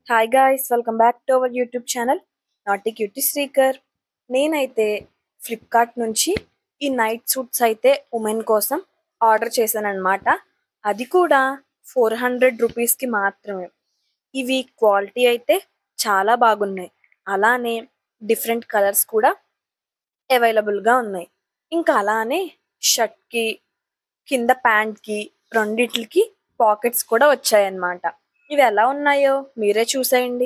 Hi guys, welcome back to our YouTube channel నాటి cutie Srikar. నేనైతే Flipkart నుంచి ఈ నైట్ సూట్స్ అయితే ఉమెన్ కోసం ఆర్డర్ చేశానన్నమాట. అది కూడా 400 రూపీస్కి మాత్రమే. ఇవి క్వాలిటీ అయితే చాలా బాగున్నాయి. అలానే డిఫరెంట్ కలర్స్ కూడా అవైలబుల్గా ఉన్నాయి. ఇంకా అలానే షర్ట్కి కింద ప్యాంట్కి రెండిట్లకి పాకెట్స్ కూడా వచ్చాయన్నమాట. ఇవి ఎలా ఉన్నాయో మీరే చూసేయండి.